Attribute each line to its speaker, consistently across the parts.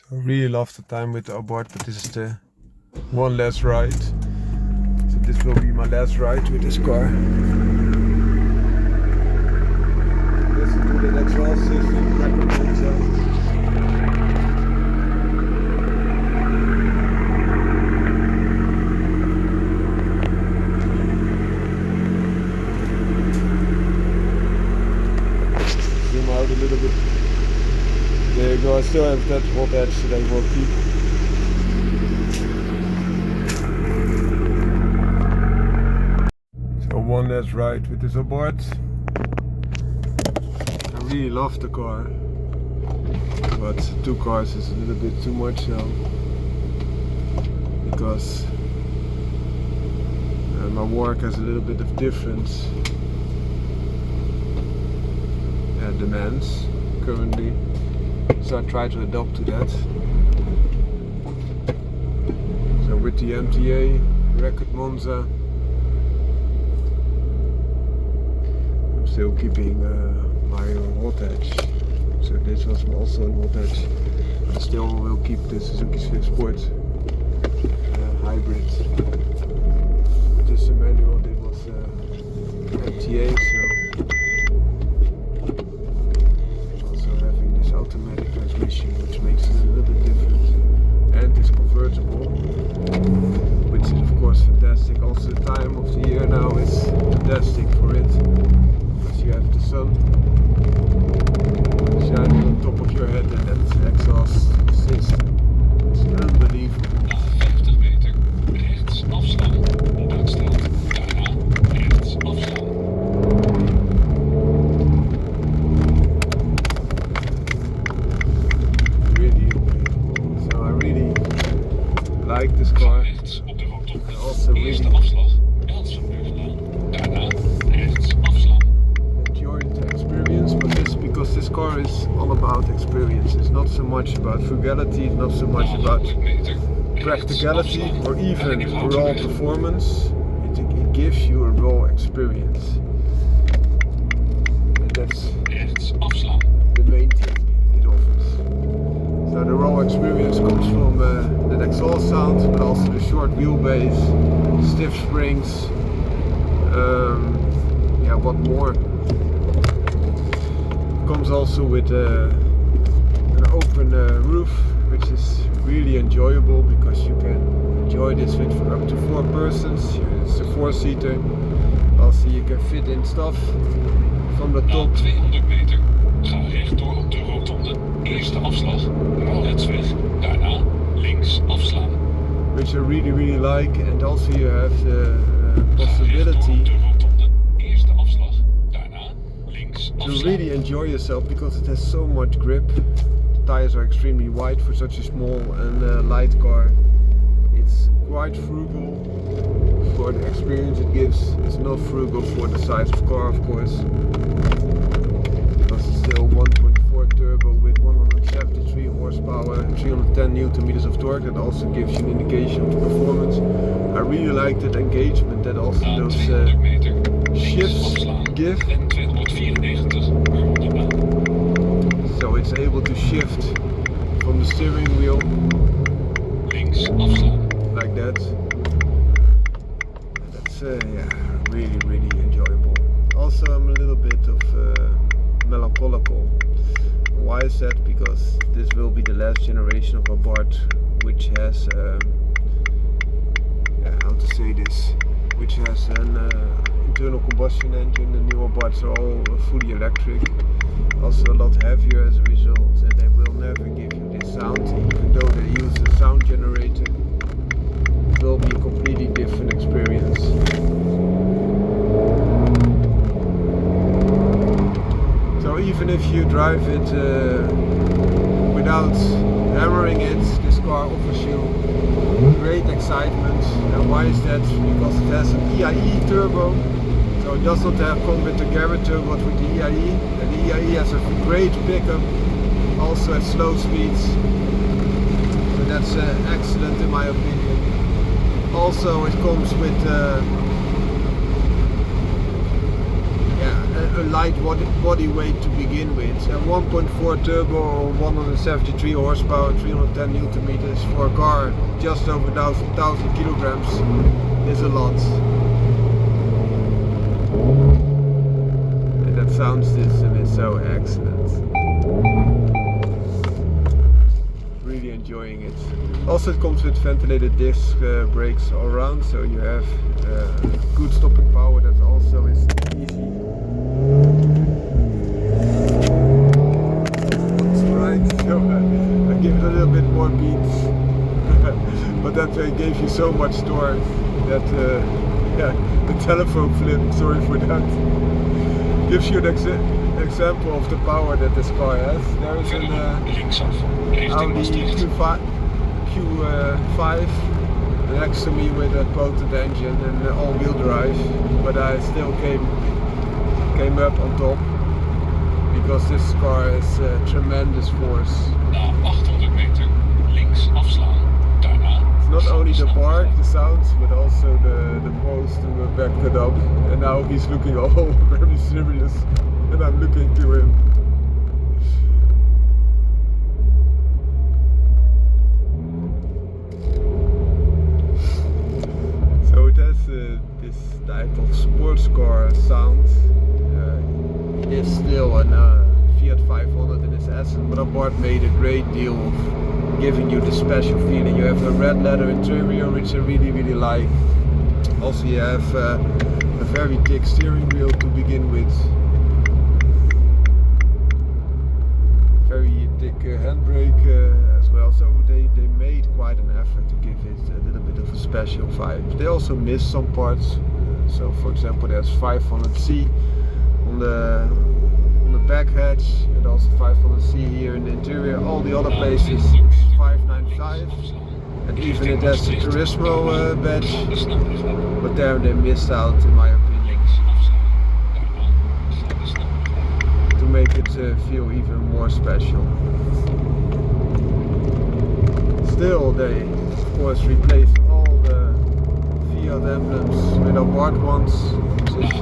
Speaker 1: So I really love the time with the Abarth, but this is the one last ride. So this will be my last ride with this car. Listen to the exhaust system, Record Monza. Zoom out a little bit. There you go, I still have that hot edge that I will keep. So one last ride with this Abarth. I really love the car, but 2 cars is a little bit too much now, because my work has a little bit of different demands currently. So I try to adapt to that. So with the MTA Record Monza, I'm still keeping my hot edge. So this was also a hot edge. I still will keep the Suzuki Swift Sport hybrid. Just a manual, this was MTA, so automatic transmission, which makes it a little bit different, and it's convertible, which is of course fantastic. Also the time of the year now is fantastic for it, because you have the sun shining on top of your head and that exhaust system. It's unbelievable.
Speaker 2: Na 50 meter rechts afslaan, op uitstelt, daarna rechts afslaan.
Speaker 1: Like this car. Also really enjoyed the experience, but this because this car is all about experience. It's not so much about frugality, it's not so much about practicality or even raw performance. It gives you a raw experience, and that's the main thing it offers. So the raw experience comes from that exhaust sound, but also the short wheelbase, stiff springs, yeah, what more? Comes also with an open roof, which is really enjoyable because you can enjoy this with up to 4 persons. It's a 4-seater. Also you can fit in stuff from the top.
Speaker 2: Na 200 meter, ga rechtdoor op de rotonde. Eerste afslag, Ralhetsweg, daarna links afslaan.
Speaker 1: Which I really like, and also you have the possibility to really enjoy yourself, because it has so much grip. The tires are extremely wide for such a small and light car. It's quite frugal for the experience it gives. It's not frugal for the size of car, of course, because it's still 1.4 turbo with 173 horsepower and 310 Nm of torque. That also gives you an indication of the performance. I really like that engagement that also those shifts give. So it's able to shift from the steering wheel like that. That's yeah, really enjoyable. Also I'm a little bit of melancholical. Why is that? Because this will be the last generation of Abarth which has yeah, how to say this, which has an internal combustion engine. The new Abarths are all fully electric, also a lot heavier as a result, and they will never give you this sound. Even though they use a sound generator, it will be a completely different experience. So even if you drive it without hammering it, this car offers you great excitement. And why is that? Because it has an EIE turbo, so it does not come with the Garrett turbo, but with the EIE. And the EIE has a great pickup, also at slow speeds. So that's excellent in my opinion. Also it comes with yeah, a light body weight to begin with. A 1.4 turbo, 173 horsepower, 310 Newton meters for a car just over 1,000 kilograms is a lot. And that sound system is so excellent. Really enjoying it. Also, it comes with ventilated disc brakes all around, so you have good stopping power. That also is easy. That's right. So I give it a little bit more beats, but that gave you so much torque that yeah, the telephone flip. Sorry for that. Gives you an example of the power that this car has. There is an Audi Q5 next to me with a potent engine and all-wheel drive, but I still came up on top because this car has tremendous force.
Speaker 2: Na 800 meter links afslaan. Daarna.
Speaker 1: It's not only the bark, the sounds, but also the pose to back that up. And now he's looking all very serious, and I'm looking to him. So it has this type of sports car sound. It is still a Fiat 500 in its essence, but Abarth made a great deal of giving you the special feeling. You have a red leather interior, which I really like. Also, you have a very thick steering wheel to begin with. Very thick handbrake as well. So they made quite an effort to give it a little bit of a special vibe. They also missed some parts. So, for example, there's 500C on the back hatch, and also 500C here in the interior. All the other places it's 595, and even it has the Turismo badge, but there they missed out, in my opinion, to make it feel even more special. Still, they of course replaced all the Fiat emblems with Abarth ones, which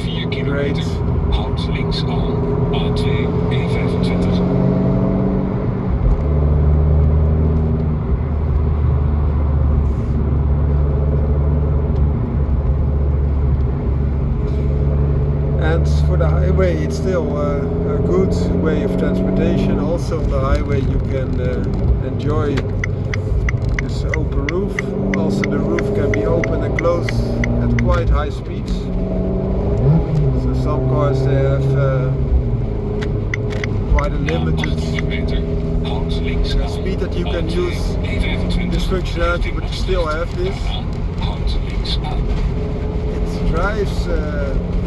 Speaker 1: is great.
Speaker 2: Houd links aan, A2, E25.
Speaker 1: And for the highway, it's still a good way of transportation. Also on the highway you can enjoy this open roof. Also the roof can be open and closed at quite high speeds. So some cars they have quite a limited speed that you can use this functionality, but you still have this. It drives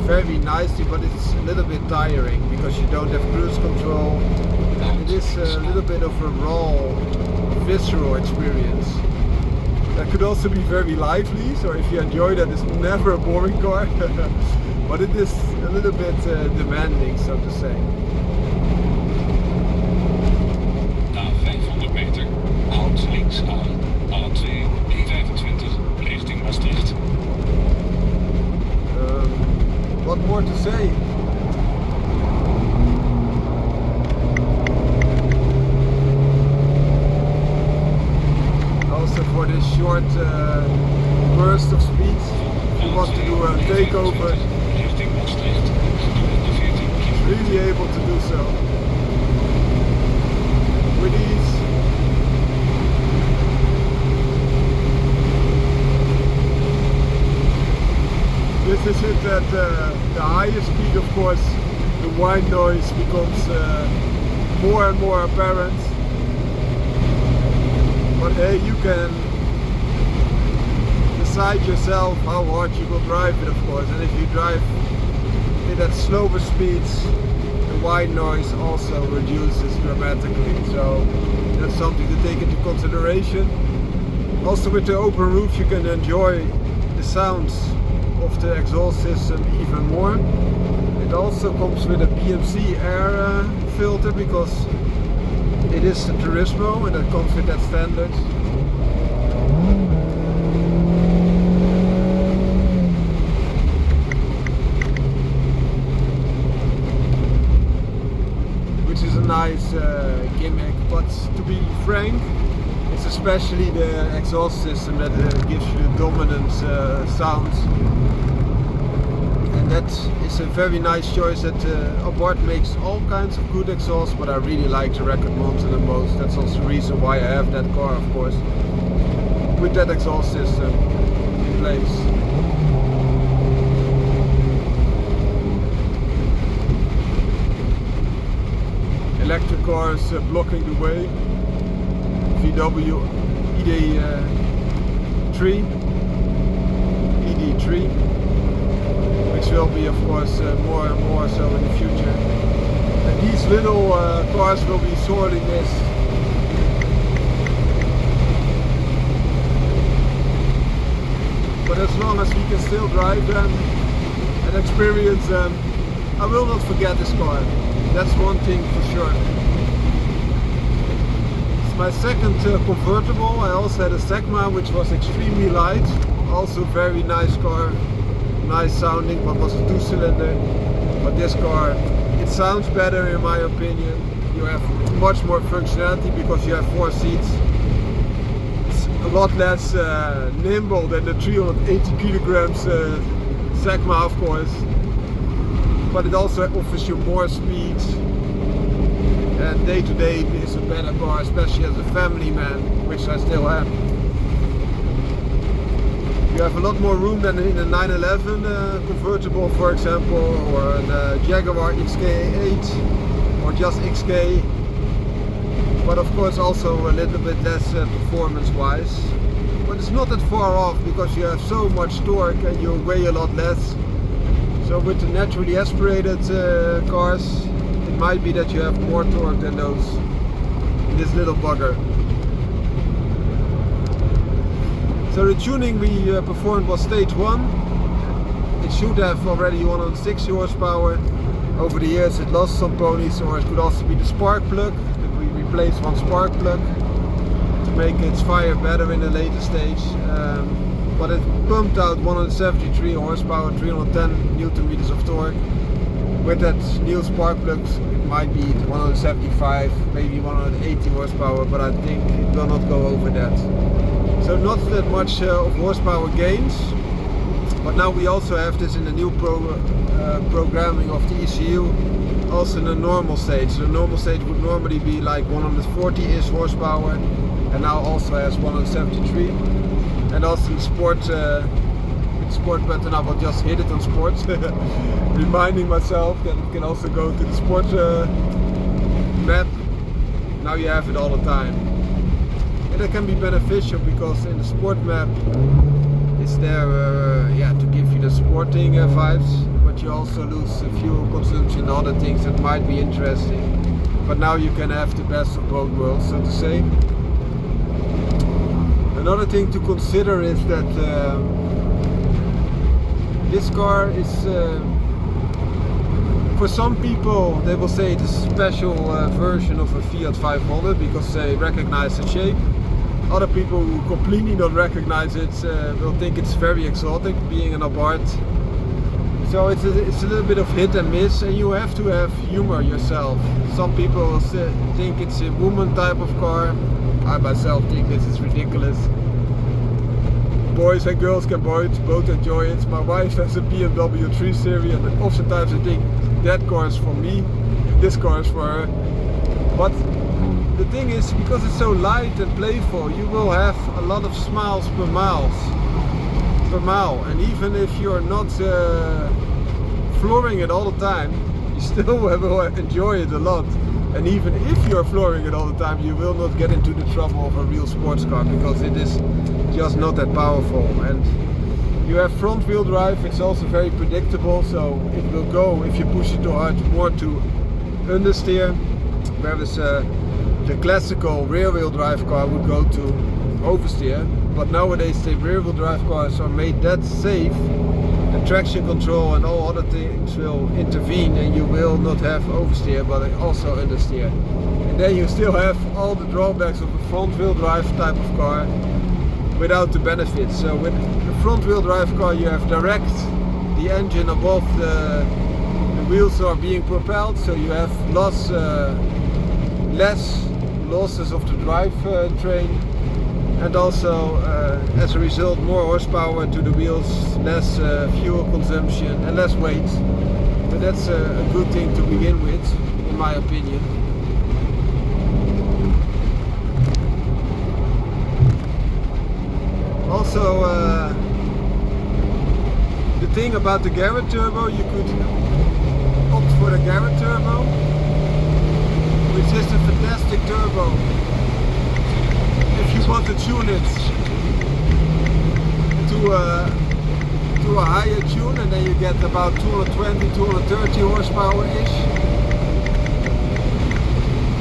Speaker 1: very nicely, but it's a little bit tiring because you don't have cruise control, and it is a little bit of a raw, visceral experience. That could also be very lively, so if you enjoy that, it's never a boring car. But it is a little bit demanding, so to say.
Speaker 2: Na 500 meter, houd links aan, A2, E25, richting Maastricht.
Speaker 1: What more to say? Also for this short burst of speed, if you want to do a takeover, it's really able to do so with ease. This is it at the highest speed, of course, the white noise becomes more and more apparent. But hey, you can decide yourself how hard you will drive it, of course. And if you drive it at slower speeds, the white noise also reduces dramatically. So that's something to take into consideration. Also with the open roof you can enjoy the sounds of the exhaust system even more. It also comes with a BMC air filter because it is the Turismo and it comes with that standard. nice gimmick, but to be frank, it's especially the exhaust system that gives you the dominant sounds. And that is a very nice choice. That Abarth makes all kinds of good exhaust, but I really like the Record Monza the most. That's also the reason why I have that car, of course, with that exhaust system in place. Electric cars blocking the way. VW ED3, which will be, of course, more and more so in the future. And these little cars will be sorting this. But as long as we can still drive them and experience them, I will not forget this car. That's one thing for sure. It's my second convertible. I also had a Segma, which was extremely light. Also very nice car, nice sounding, but was a 2-cylinder. But this car, it sounds better in my opinion. You have much more functionality because you have 4 seats. It's a lot less nimble than the 380 kilograms Segma, of course. But it also offers you more speed, and day to day is a better car, especially as a family man, which I still am. You have a lot more room than in a 911 convertible, for example, or the Jaguar XK8 or just XK, but of course also a little bit less performance wise. But it's not that far off because you have so much torque and you weigh a lot less. So with the naturally aspirated cars, it might be that you have more torque than those in this little bugger. So the tuning we performed was stage 1. It should have already 160 horsepower. Over the years it lost some ponies, or it could also be the spark plug. We replaced one spark plug to make its fire better in the later stage. But it pumped out 173 horsepower, 310 Newton meters of torque. With that new spark plugs, it might be 175, maybe 180 horsepower, but I think it will not go over that. So not that much of horsepower gains. But now we also have this in the new programming of the ECU, also in the normal stage. The normal stage would normally be like 140-ish horsepower, and now also has 173. And also in sport button, I will just hit it on sports, reminding myself that it can also go to the sport map. Now you have it all the time. And that can be beneficial because in the sport map it's there to give you the sporting vibes, but you also lose fuel consumption and other things that might be interesting. But now you can have the best of both worlds, so to say. Another thing to consider is that this car is, for some people they will say it's a special version of a Fiat 500 because they recognize the shape. Other people who completely don't recognize it will think it's very exotic, being an Abarth. So it's a little bit of hit and miss, and you have to have humor yourself. Some people will think it's a woman type of car. I myself think this is ridiculous. Boys and girls can both enjoy it. My wife has a BMW 3 Series, and oftentimes I think that car is for me, this car is for her. But the thing is, because it's so light and playful, you will have a lot of smiles per mile. And even if you're not flooring it all the time, you still will enjoy it a lot. And even if you're flooring it all the time, you will not get into the trouble of a real sports car because it is just not that powerful. And you have front wheel drive, it's also very predictable, so it will go, if you push it too hard, more to understeer, whereas the classical rear wheel drive car would go to oversteer. But nowadays the rear wheel drive cars are made that safe, the traction control and all other things will intervene, and you will not have oversteer but also understeer. And then you still have all the drawbacks of a front wheel drive type of car without the benefits. So with the front wheel drive car you have direct the engine above the wheels are being propelled, so you have less less losses of the drivetrain, and also as a result more horsepower to the wheels, less fuel consumption and less weight. So that's a good thing to begin with, in my opinion. Also, the thing about the Garrett turbo, you could opt for the Garrett turbo, which is a fantastic turbo if you want to tune it to a higher tune, and then you get about 220, 230 horsepower ish.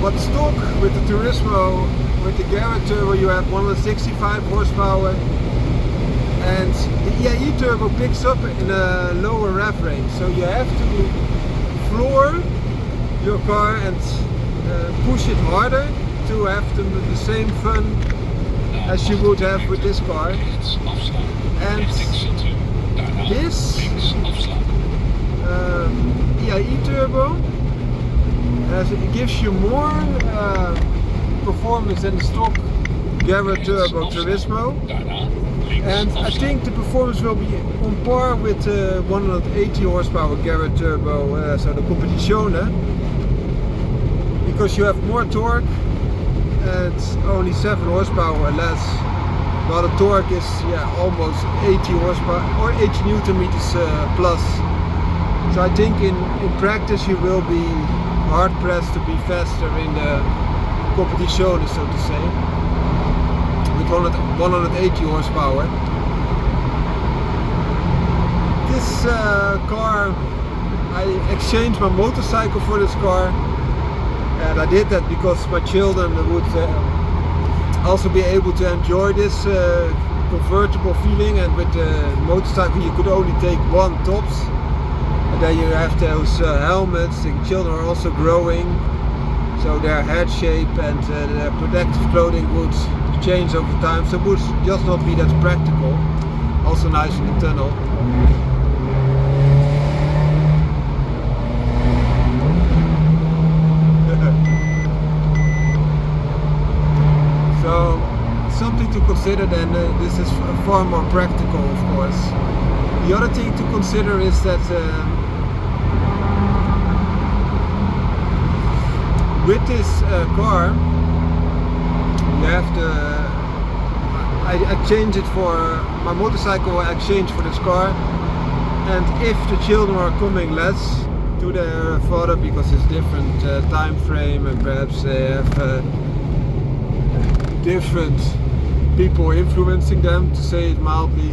Speaker 1: But stock with the Turismo, with the Garrett turbo, you have 165 horsepower, and the EIE turbo picks up in a lower rev range, so you have to floor your car and push it harder to have the same fun as you would have with this car. And this EIE turbo it gives you more performance than the stock Garrett turbo Turismo, and I think the performance will be on par with 180 horsepower Garrett turbo, so the Competizione, because you have more torque and only 7 horsepower less, while the torque is almost 80 horsepower or 80 newton meters plus. So I think in practice you will be hard pressed to be faster in the Competizione, so to say, with 180 horsepower. This car, I exchanged my motorcycle for this car, and I did that because my children would also be able to enjoy this convertible feeling, and with the motorcycle you could only take one tops, and then you have those helmets. The children are also growing, so their head shape and their protective clothing would change over time, so it would just not be that practical. Also nice in the tunnel. So something to consider then, this is far more practical, of course. The other thing to consider is that with this car, you have to, I changed it for my motorcycle, I exchanged for this car, and if the children are coming less to their father because it's different time frame, and perhaps they have different people influencing them, to say it mildly,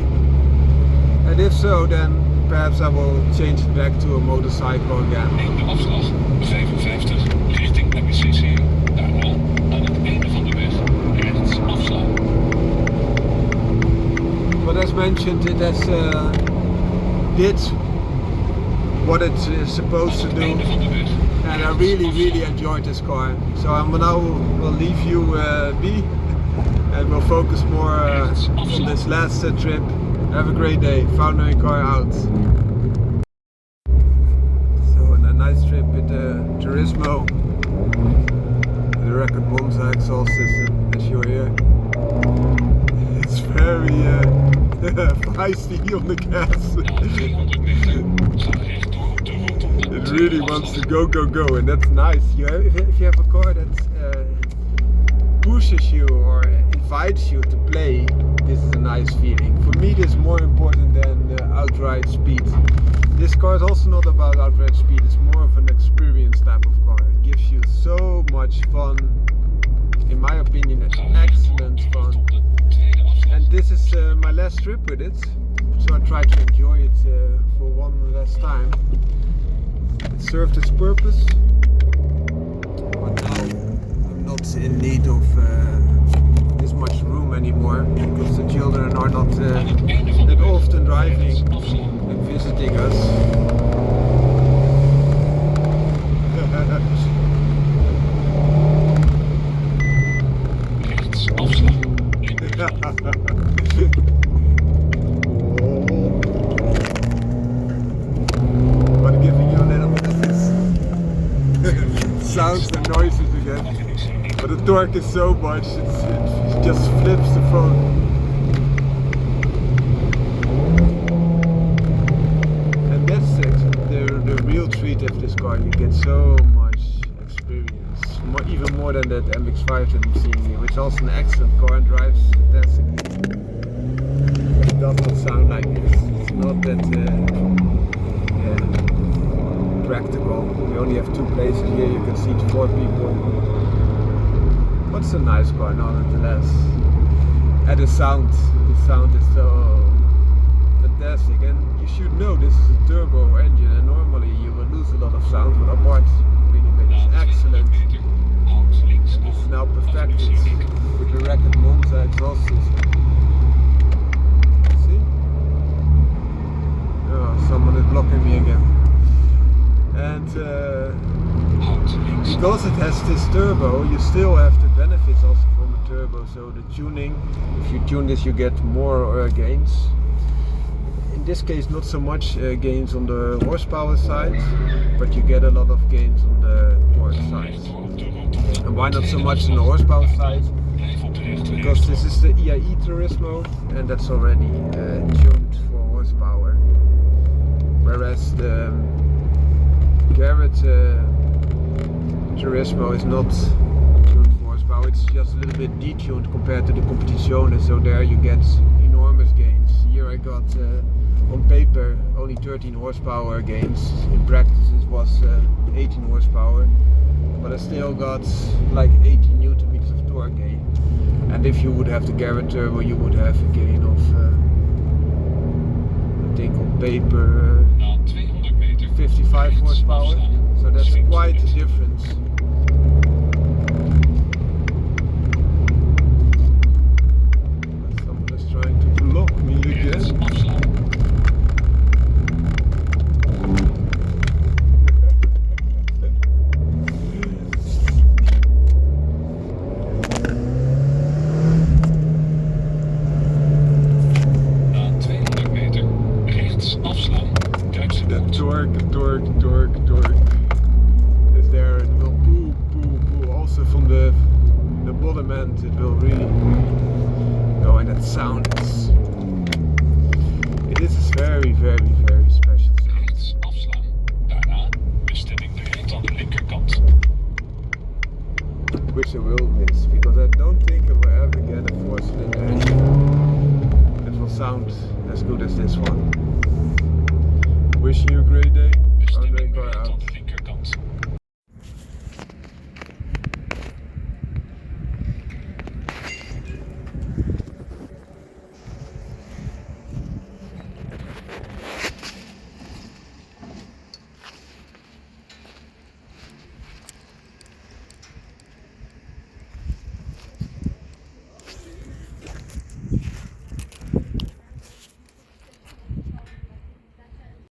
Speaker 1: and if so, then perhaps I will change it back to a motorcycle again.
Speaker 2: Neem de afslag 55 richting MCC. Daarna aan het einde van de weg rechts afslaan.
Speaker 1: But as mentioned, it has did what it is supposed to do, and I really enjoyed this car. So I now will leave you be, and we'll focus more on this last trip. Have a great day. Foundering car out. So a nice trip with the Turismo, the Record Monza exhaust system, as you hear. It's very feisty on the gas. It really wants to go, and that's nice. If you have a car that pushes you or invites you to play, this is a nice feeling. For me, this is more important than outright speed. This car is also not about outright speed, it's more of an experience type of car. It gives you so much fun, in my opinion, excellent fun. And this is my last trip with it, so I try to enjoy it for one last time. It served its purpose, but now I'm not in need of this much room anymore, because the children are not that often driving and visiting us. But giving you a little bit of this sounds and noises again. torque is so much, it just flips the phone. And that's the real treat of this car. You get so much experience, even more than that MX-5 that I'm seeing here, which is also an excellent car and drives fantastically. It does not sound like this. It's not that practical. We only have 2 places here. You can seat 4 people. But it's a nice car nonetheless. And the sound is so fantastic. And you should know this is a turbo engine, and normally you will lose a lot of sound, but Abarth really made this excellent. It's now perfected with the Record Monza exhaust system. See? Oh, someone is blocking me again. And because it has this turbo, you still have the benefits also from the turbo. So the tuning, if you tune this, you get more gains. In this case, not so much gains on the horsepower side, but you get a lot of gains on the torque side. And why not so much on the horsepower side? Because this is the EIE Turismo, and that's already tuned for horsepower. Whereas the Garrett Turismo is not tuned for horsepower, it's just a little bit detuned compared to the Competizione, so there you get enormous gains. Here I got on paper only 13 horsepower gains, in practice it was 18 horsepower, but I still got like 80 Newton meters of torque gain. And if you would have the Garrett Turbo, you would have a gain of I think on paper 55 horsepower, so that's quite a difference. Someone is trying to block me again. Torque is there. It will pull. Also from the bottom end, it will really go, and that sound is. It is a very special sound. Which I will miss because I don't think I